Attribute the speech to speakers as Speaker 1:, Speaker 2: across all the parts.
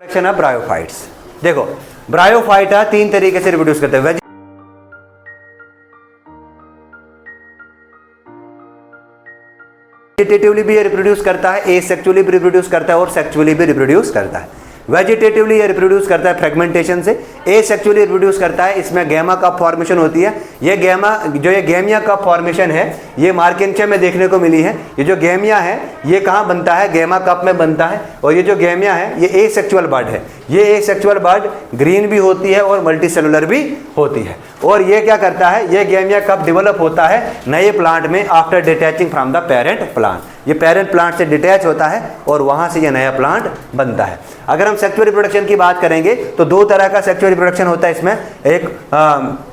Speaker 1: Production of bryophytes. देखो bryophyta तीन तरीके से रिप्रोड्यूस करते हैं। वेजिटेटिवली भी रिप्रोड्यूस करता है, एसेक्सुअली भी रिप्रोड्यूस करता है और सेक्सुअली भी रिप्रोड्यूस करता है। वेजिटेटिवली ये रिप्रोड्यूस करता है फ्रेगमेंटेशन से, एसेक्सुअली रिप्रोड्यूस करता है, इसमें गैमा कप फॉर्मेशन होती है। ये गैमा जो ये गैमिया कप फॉर्मेशन है ये मार्केंशिया में देखने को मिली है। ये जो गैमिया है ये कहाँ बनता है? गैमा कप में बनता है। और ये जो गैमिया है ये एसेक्सुअल बर्ड है। ये एसेक्सुअल बर्ड ग्रीन भी होती है और मल्टी सेलुलर भी होती है। और ये क्या करता है? ये गैमिया कप डेवलप होता है नए प्लांट में after detaching from the parent plant. ये पेरेंट प्लांट से डिटैच होता है और वहां से ये नया प्लांट बनता है। अगर हम सेक्सुअल रिप्रोडक्शन की बात करेंगे तो दो तरह का सेक्सुअल रिप्रोडक्शन होता है इसमें। एक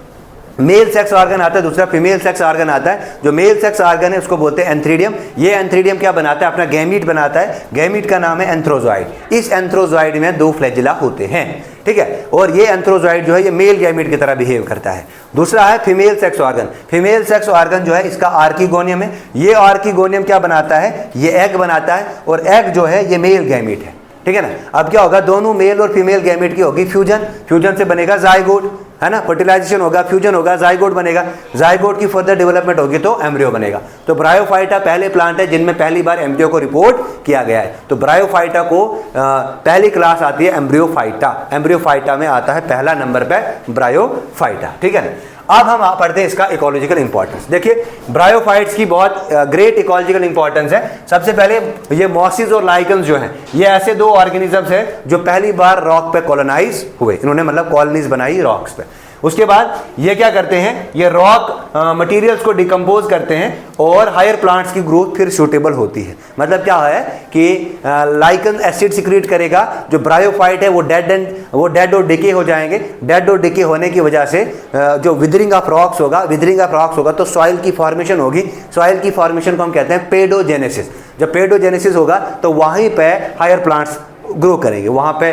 Speaker 1: मेल सेक्स ऑर्गन आता है, दूसरा फीमेल सेक्स ऑर्गन आता है। जो मेल सेक्स ऑर्गन है उसको बोलते हैं एंथ्रीडियम। ये एंथ्रीडियम क्या बनाता है? अपना गैमीट बनाता है। गैमीट का नाम है एंथ्रोजॉइड। इस एंथ्रोजॉइड में दो फ्लैजिला होते हैं, ठीक है। और ये एंथ्रोजॉइड जो है ये मेल गैमीट की तरह बिहेव करता है। दूसरा है female sex organ. Female sex organ जो है इसका आर्किगोनियम है। ये आर्किगोनियम क्या बनाता है? ये एग बनाता है और एग जो है ये मेल गैमीट है, ठीक है ना। अब क्या होगा? दोनों मेल और फीमेल गैमीट की होगी फ्यूजन। फ्यूजन से बनेगा जाइगोट, है ना। फर्टिलाइजेशन होगा, फ्यूजन होगा, जाइगोट बनेगा। जाइगोट की फर्दर डेवलपमेंट होगी तो एम्ब्रियो बनेगा। तो ब्रायोफाइटा पहले प्लांट है जिनमें पहली बार एम्ब्रियो को रिपोर्ट किया गया है। तो ब्रायोफाइटा को पहली क्लास आती है एम्ब्रियोफाइटा। एम्ब्रियोफाइटा में आता है पहला नंबर पे ब्रायोफाइटा, ठीक है ना। अब हम पढ़ते हैं इसका इकोलॉजिकल इंपॉर्टेंस। देखिए ब्रायोफाइट्स की बहुत ग्रेट इकोलॉजिकल इंपॉर्टेंस है। सबसे पहले ये मॉसिस और लाइकन्स जो हैं ये ऐसे दो ऑर्गेनिजम्स हैं जो पहली बार रॉक पे कॉलोनाइज हुए। इन्होंने मतलब कॉलोनीज बनाई रॉक्स पे। उसके बाद ये क्या करते हैं? ये रॉक मटेरियल्स को डिकम्पोज करते हैं और हायर प्लांट्स की ग्रोथ फिर सूटेबल होती है। मतलब क्या है कि लाइकन एसिड सिक्रीट करेगा। जो ब्रायोफाइट है वो डेड और डिके हो जाएंगे। डेड और डिके होने की वजह से जो विदरिंग ऑफ रॉक्स होगा तो सॉइल की फॉर्मेशन होगी। सॉइल की फॉर्मेशन को हम कहते हैं पेडोजेनेसिस। जब पेडोजेनेसिस होगा तो वहीं पे हायर प्लांट्स ग्रो करेंगे, वहाँ पे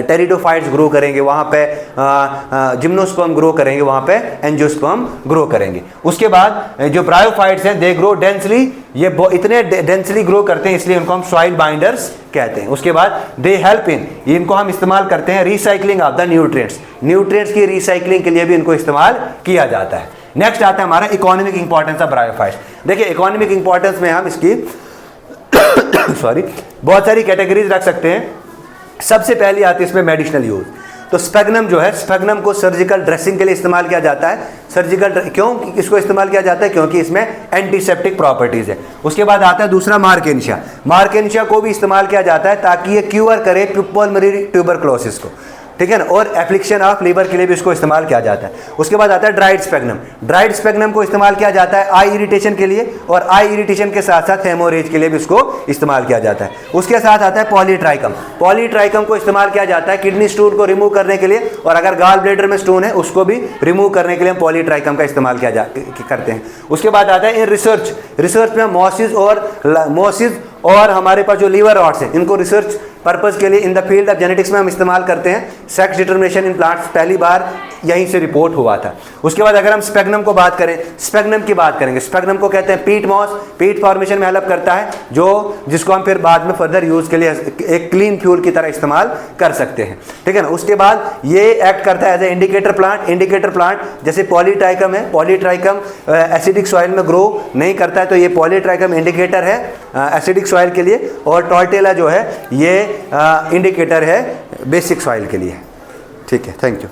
Speaker 1: टेरिडोफाइट्स ग्रो करेंगे, वहाँ पे जिम्नोस्पर्म ग्रो करेंगे, वहाँ पे एंजियोस्पर्म ग्रो करेंगे। उसके बाद जो ब्रायोफाइट्स हैं दे ग्रो डेंसली। ये इतने डेंसली ग्रो करते हैं इसलिए इनको हम सॉइल बाइंडर्स कहते हैं। उसके बाद दे हेल्प इन, इनको हम इस्तेमाल करते हैं recycling of the nutrients. Nutrients की रिसाइकलिंग के लिए भी इनको इस्तेमाल किया जाता है। नेक्स्ट आता है हमारा इकोनॉमिक इंपॉर्टेंस ऑफ ब्रायोफाइट्स। देखिए इकोनॉमिक इंपॉर्टेंस में हम इसकी बहुत सारी कैटेगरीज रख सकते हैं। सबसे पहली आती है इसमें मेडिसिनल यूज। तो स्पेगनम जो है, स्पेगनम को सर्जिकल ड्रेसिंग के लिए इस्तेमाल किया जाता है। क्यों इसको इस्तेमाल किया जाता है? क्योंकि इसमें एंटीसेप्टिक प्रॉपर्टीज है। उसके बाद आता है दूसरा मार्केंशिया। मार्केंशिया को भी इस्तेमाल किया जाता है ताकि ये क्यूर करे पुल्मोनरी ट्यूबरक्लोसिस को, ठीक है ना। और एफ्लिक्शन ऑफ लीवर के लिए भी इसको इस्तेमाल किया जाता है। उसके बाद आता है ड्राइड स्पेगनम। ड्राइड स्पेगनम को इस्तेमाल किया जाता है आई इरिटेशन के लिए, और आई इरिटेशन के साथ साथ हेमोरेज के लिए भी इसको इस्तेमाल किया जाता है। उसके साथ आता है पॉलीट्राइकम। पॉलीट्राइकम को इस्तेमाल किया जाता है किडनी स्टोन को रिमूव करने के लिए, और अगर गॉल ब्लैडर में स्टोन है उसको भी रिमूव करने के लिए हम पॉलीट्राइकम का इस्तेमाल करते हैं। उसके बाद आता है रिसर्च में मोसिस और हमारे पास जो लीवर रॉड्स हैं इनको रिसर्च पर्पस के लिए in the field of genetics में हम इस्तेमाल करते हैं। सेक्स डिटर्मिनेशन इन प्लांट्स पहली बार यहीं से रिपोर्ट हुआ था। उसके बाद अगर हम स्पेगनम को बात करें, स्पेगनम की बात करेंगे, स्पेगनम को कहते हैं पीट मॉस। पीट फॉर्मेशन में हेल्प करता है जिसको हम फिर बाद में फर्दर यूज के लिए एक क्लीन फ्यूल की तरह इस्तेमाल कर सकते हैं, ठीक है ना। उसके बाद ये एक्ट करता है as a indicator plant. Indicator plant जैसे पॉलीट्राइकम है, पॉलीट्राइकम एसिडिक सॉइल में ग्रो नहीं करता है तो ये पॉलीट्राइकम इंडिकेटर है एसिडिक सॉइल के लिए, और टॉर्टेला जो है ये इंडिकेटर है बेसिक सॉइल के लिए, ठीक है। Thank you.